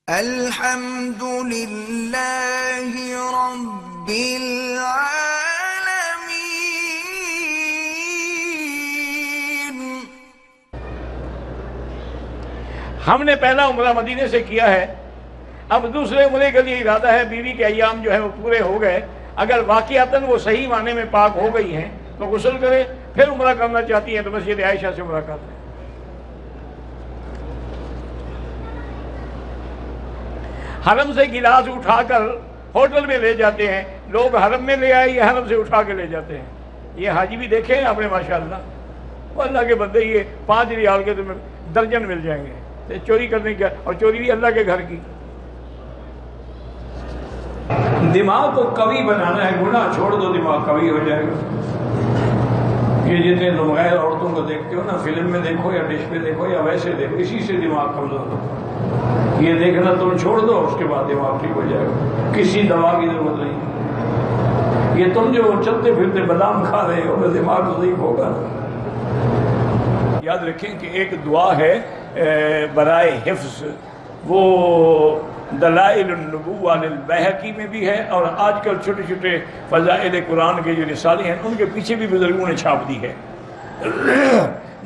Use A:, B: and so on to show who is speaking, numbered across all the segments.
A: الحمد للہ رب العالمین۔
B: ہم نے پہلا عمرہ مدینے سے کیا ہے، اب دوسرے عمرے کے لیے ارادہ ہے۔ بیوی کے ایام جو ہے وہ پورے ہو گئے، اگر واقعتاً وہ صحیح معنی میں پاک ہو گئی ہیں تو غسل کرے، پھر عمرہ کرنا چاہتی ہیں تو مسجد عائشہ سے عمرہ کر لیں۔ حرم سے گلاس اٹھا کر ہوٹل میں لے جاتے ہیں لوگ، حرم میں لے آئے، یہ حرم سے اٹھا کے لے جاتے ہیں۔ یہ حاجی بھی دیکھے ہیں آپ نے ماشاءاللہ، وہ اللہ کے بندے، یہ 5 ریال کے تمہیں درجن مل جائیں گے چوری کرنے کا، اور چوری بھی اللہ کے گھر کی۔ دماغ کو قوی بنانا ہے، گناہ چھوڑ دو دماغ قوی ہو جائے گا۔ یہ جتنے تم غیر عورتوں کو دیکھتے ہو نا، فلم میں دیکھو یا ڈش پہ دیکھو یا ویسے دیکھو، اسی سے دماغ کمزور ہوتا ہے۔ یہ دیکھنا تم چھوڑ دو، اس کے بعد دماغ ٹھیک ہو جائے گا، کسی دوا کی ضرورت نہیں۔ یہ تم جو چلتے پھرتے بادام کھا رہے ہو، دماغ تو ضعیف ہوگا۔ یاد رکھیں کہ ایک دعا ہے برائے حفظ، وہ دلائل النبوہ للبیہقی میں بھی ہے، اور آج کل چھوٹے چھوٹے فضائل قرآن کے جو رسالے ہیں ان کے پیچھے بھی بزرگوں نے چھاپ دی ہے۔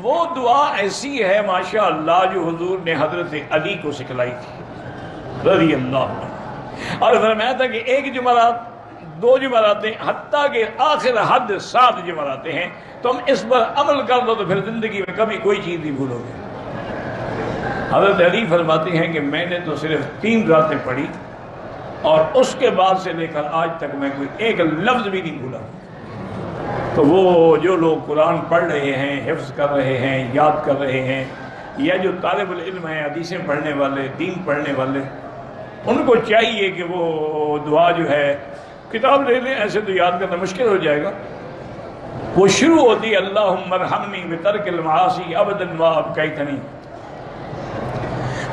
B: وہ دعا ایسی ہے ماشاءاللہ جو حضور نے حضرت علی کو سکھلائی تھی رضی اللہ عنہ، اور فرمایا تھا کہ 1 جمعرات 2 جمعراتیں، حتیٰ کہ آخر حد 7 جمعراتیں ہیں، تم اس پر عمل کر دو تو پھر زندگی میں کبھی کوئی چیز نہیں بھولو گے۔ حضرت علی فرماتے ہیں کہ میں نے تو صرف 3 راتیں پڑھی، اور اس کے بعد سے لے کر آج تک میں کوئی ایک لفظ بھی نہیں بھولا۔ تو وہ جو لوگ قرآن پڑھ رہے ہیں، حفظ کر رہے ہیں، یاد کر رہے ہیں، یا جو طالب العلم ہیں، حدیثیں پڑھنے والے، دین پڑھنے والے، ان کو چاہیے کہ وہ دعا جو ہے کتاب لے لیں، ایسے تو یاد کرنا مشکل ہو جائے گا۔ وہ شروع ہوتی ہے اللہم ارحمنی بترک المعاصی ابدا ما ابقیتنی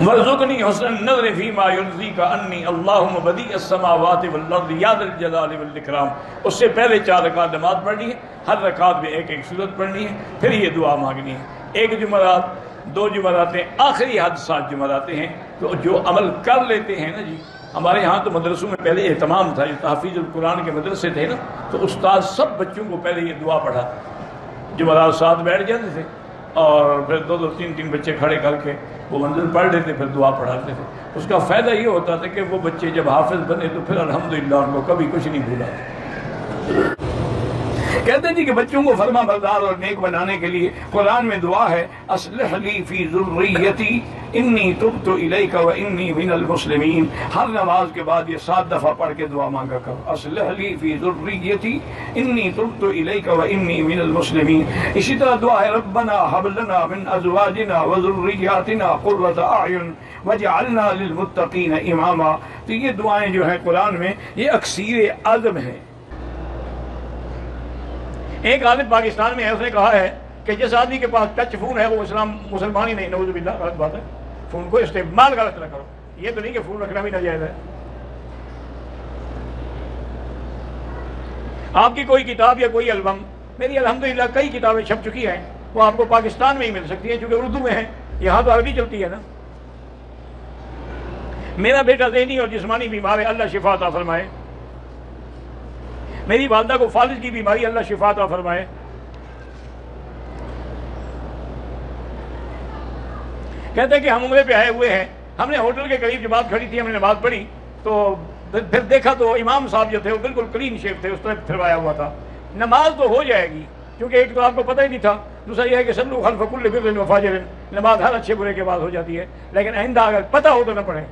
B: وارزقنی حسن النظر فیما یرضیک عنی اللہم بدیع السماوات والارض یا ذا الجلال والاکرام۔ اس سے پہلے 4 رکعت نماز پڑھنی ہے، ہر رکعت میں 1 سورت پڑھنی ہے، پھر یہ دعا مانگنی ہے۔ 1 جمعرات 2 جمعراتیں، آخری حد 7 جمعراتیں ہیں۔ تو جو عمل کر لیتے ہیں نا جی، ہمارے ہاں تو مدرسوں میں پہلے اہتمام تھا، جو تحفیظ القرآن کے مدرسے تھے نا، تو استاد سب بچوں کو پہلے یہ دعا پڑھا، جمعرات 7 بیٹھ جاتے تھے، اور پھر 2 3 بچے کھڑے کر کے وہ منزل پڑھ لیتے، پھر دعا پڑھاتے تھے۔ اس کا فائدہ یہ ہوتا تھا کہ وہ بچے جب حافظ بنے تو پھر الحمدللہ ان کو کبھی کچھ نہیں بھولا۔ کہتے ہیں جی کہ بچوں کو فرما بردار اور نیک بنانے کے لیے قرآن میں دعا ہے، اصلح لی فی ذریتی انی تبت الیک و انی من المسلمین۔ ہر نماز کے بعد یہ 7 دفعہ پڑھ کے دعا مانگا کرو، اصلح لی فی ذریتی انی تبت الیک و انی من المسلمین۔ اسی طرح دعا ہے ربنا ھب لنا من ازواجنا و ذریاتنا قرۃ اعین واجعلنا للمتقین اماما۔ تو یہ دعائیں جو ہیں قرآن میں یہ اکثیر اعظم ہیں۔ ایک عالم پاکستان میں ہے، اس نے کہا ہے کہ جس آدمی کے پاس ٹچ فون ہے وہ مسلمان ہی نہیں، نعوذ باللہ، غلط بات ہے۔ فون کو استعمال غلط نہ کرو، یہ تو نہیں کہ فون رکھنا بھی ناجائز ہے۔ آپ کی کوئی کتاب یا کوئی البم، میری الحمدللہ کئی کتابیں چھپ چکی ہیں، وہ آپ کو پاکستان میں ہی مل سکتی ہیں، چونکہ اردو میں ہیں، یہاں تو عربی چلتی ہے نا۔ میرا بیٹا ذہنی اور جسمانی بیمار ہے، اللہ شفا عطا فرمائے۔ میری والدہ کو فالج کی بیماری، اللہ شفا عطا فرمائے۔ کہتے ہیں کہ ہم عمرے پہ آئے ہوئے ہیں، ہم نے ہوٹل کے قریب جماعت کھڑی تھی، ہم نے نماز پڑھی تو پھر دیکھا تو امام صاحب جو تھے وہ بالکل کلین شیو تھے، اس طرح پھروایا ہوا تھا۔ نماز تو ہو جائے گی، کیونکہ ایک تو آپ کو پتہ ہی نہیں تھا، دوسرا یہ ہے کہ صلوا خلف کل بر و فاجر، نماز ہر اچھے برے کے بعد ہو جاتی ہے، لیکن آئندہ اگر پتہ ہو تو نہ پڑھیں۔